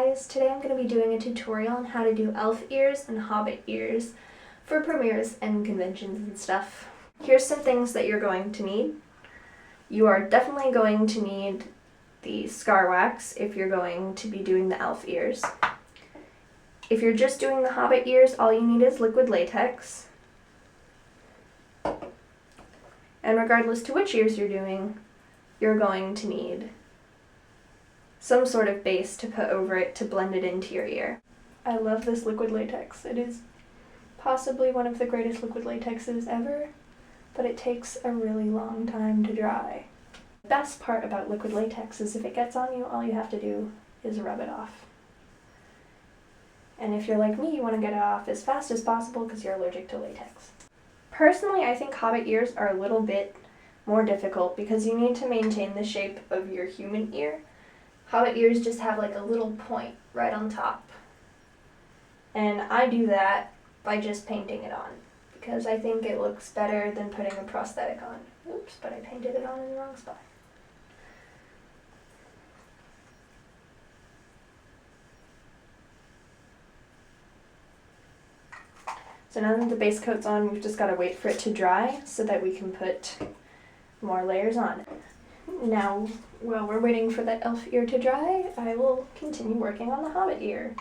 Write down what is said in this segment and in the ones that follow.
guys, today I'm going to be doing a tutorial on how to do elf ears and hobbit ears for premieres and conventions and stuff. Here's some things that you're going to need. You are definitely going to need the scar wax if you're going to be doing the elf ears. If you're just doing the hobbit ears, all you need is liquid latex. And regardless to which ears you're doing, you're going to need some sort of base to put over it to blend it into your ear. I love this liquid latex. It is possibly one of the greatest liquid latexes ever, but it takes a really long time to dry. The best part about liquid latex is if it gets on you, all you have to do is rub it off. And if you're like me, you want to get it off as fast as possible because you're allergic to latex. Personally, I think hobbit ears are a little bit more difficult because you need to maintain the shape of your human ear. Hobbit ears just have like a little point right on top. And I do that by just painting it on because I think it looks better than putting a prosthetic on. Oops, but I painted it on in the wrong spot. So now that the base coat's on, we've just got to wait for it to dry so that we can put more layers on. Now, while we're waiting for that elf ear to dry, I will continue working on the hobbit ear.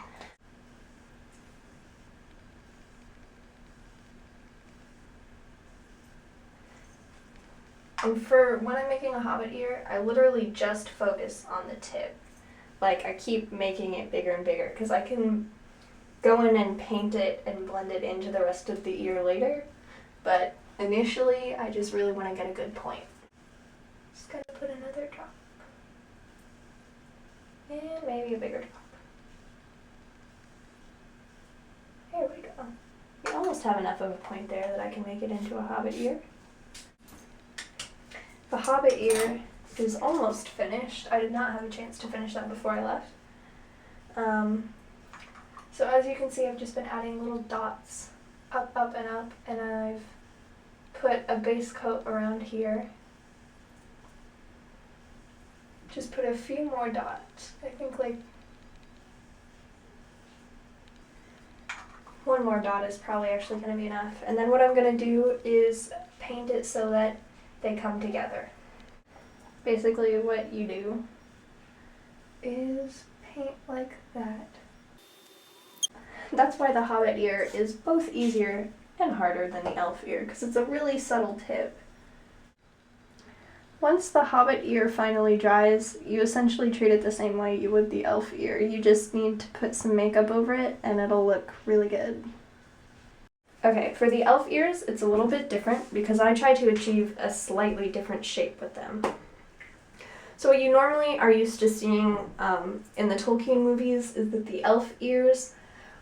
And for when I'm making a hobbit ear, I literally just focus on the tip. Like, I keep making it bigger and bigger because I can go in and paint it and blend it into the rest of the ear later. But initially, I just really want to get a good point. Just gotta put another drop. And maybe a bigger drop. There we go. We almost have enough of a point there that I can make it into a hobbit ear. The hobbit ear is almost finished. I did not have a chance to finish that before I left. So as you can see, I've just been adding little dots up, up, and I've put a base coat around here. Just put a few more dots. I think like one more dot is probably actually going to be enough. And then what I'm going to do is paint it so that they come together. Basically what you do is paint like that. That's why the hobbit ear is both easier and harder than the elf ear, because it's a really subtle tip. Once the hobbit ear finally dries, you essentially treat it the same way you would the elf ear. You just need to put some makeup over it and it'll look really good. Okay, for the elf ears, it's a little bit different because I try to achieve a slightly different shape with them. So what you normally are used to seeing in the Tolkien movies is that the elf ears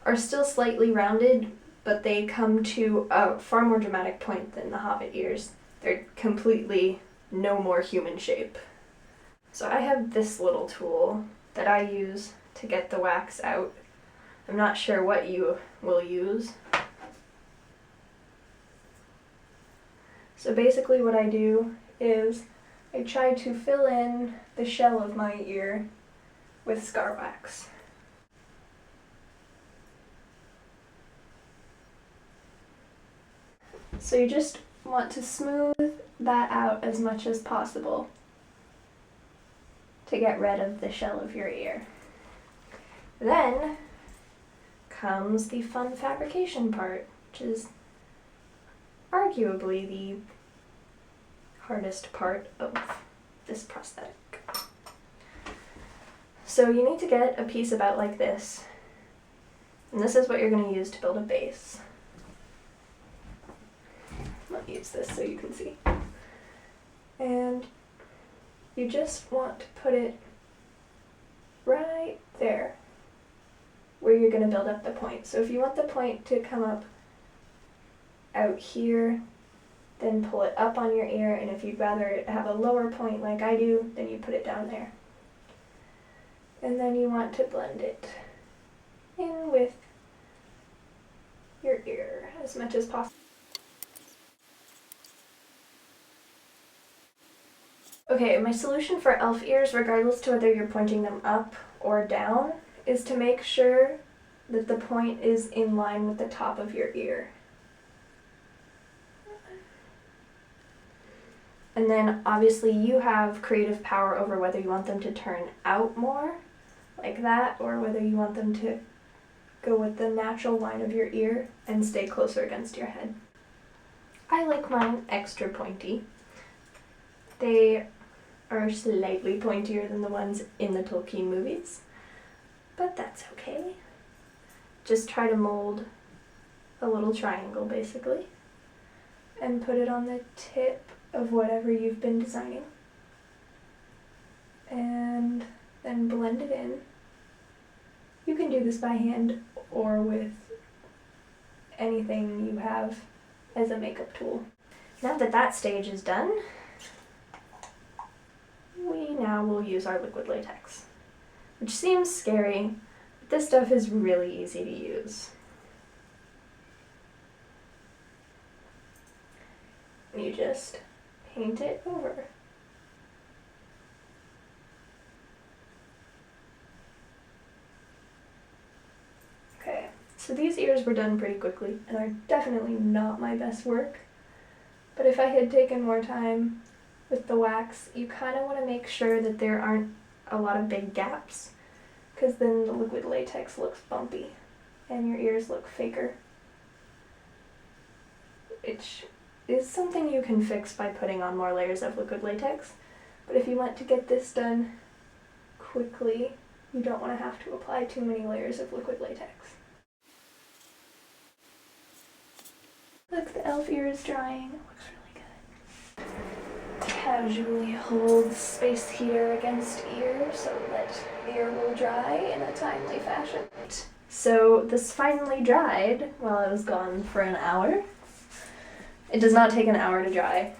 are still slightly rounded, but they come to a far more dramatic point than the hobbit ears. They're completely no more human shape. So I have this little tool that I use to get the wax out. I'm not sure what you will use. So basically what I do is I try to fill in the shell of my ear with scar wax. So you just want to smooth that out as much as possible to get rid of the shell of your ear. Then comes the fun fabrication part, which is arguably the hardest part of this prosthetic. So you need to get a piece about like this, and this is what you're going to use to build a base. I'll use this so you can see. And you just want to put it right there where you're going to build up the point. So if you want the point to come up out here, then pull it up on your ear, and if you'd rather have a lower point like I do, then you put it down there. And then you want to blend it in with your ear as much as possible. Okay, my solution for elf ears, regardless to whether you're pointing them up or down, is to make sure that the point is in line with the top of your ear. And then obviously you have creative power over whether you want them to turn out more, like that, or whether you want them to go with the natural line of your ear and stay closer against your head. I like mine extra pointy. They are slightly pointier than the ones in the Tolkien movies, but that's okay. Just try to mold a little triangle basically and put it on the tip of whatever you've been designing, and then blend it in. You can do this by hand or with anything you have as a makeup tool. Now that that stage is done, we now will use our liquid latex, which seems scary, but this stuff is really easy to use. You just paint it over. Okay, so these ears were done pretty quickly and are definitely not my best work, but if I had taken more time with the wax, you kind of want to make sure that there aren't a lot of big gaps, because then the liquid latex looks bumpy and your ears look faker. Which is something you can fix by putting on more layers of liquid latex, but if you want to get this done quickly, you don't want to have to apply too many layers of liquid latex. Look, the elf ear is drying. It looks really good. Casually hold space heater against ear so that ear will dry in a timely fashion. So this finally dried while I was gone for an hour. It does not take an hour to dry.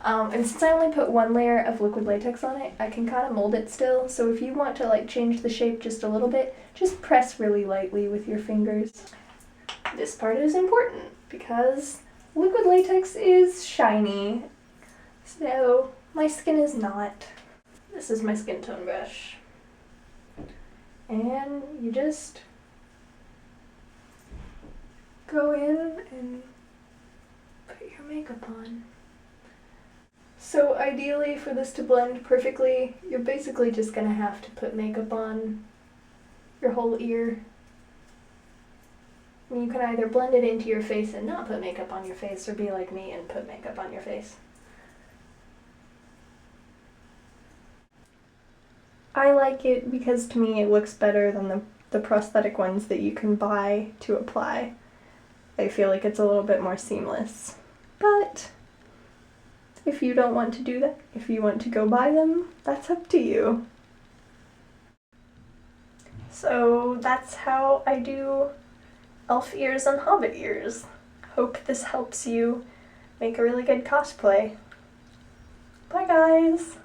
And since I only put one layer of liquid latex on it, I can kind of mold it still. So if you want to like change the shape just a little bit, just press really lightly with your fingers. This part is important because liquid latex is shiny, so my skin is not. This is my skin tone brush. And you just go in and put your makeup on. So ideally, for this to blend perfectly, you're basically just gonna have to put makeup on your whole ear. And you can either blend it into your face and not put makeup on your face, or be like me and put makeup on your face. I like it because to me it looks better than the prosthetic ones that you can buy to apply. I feel like it's a little bit more seamless. But if you don't want to do that, if you want to go buy them, that's up to you. So that's how I do elf ears and hobbit ears. Hope this helps you make a really good cosplay. Bye guys!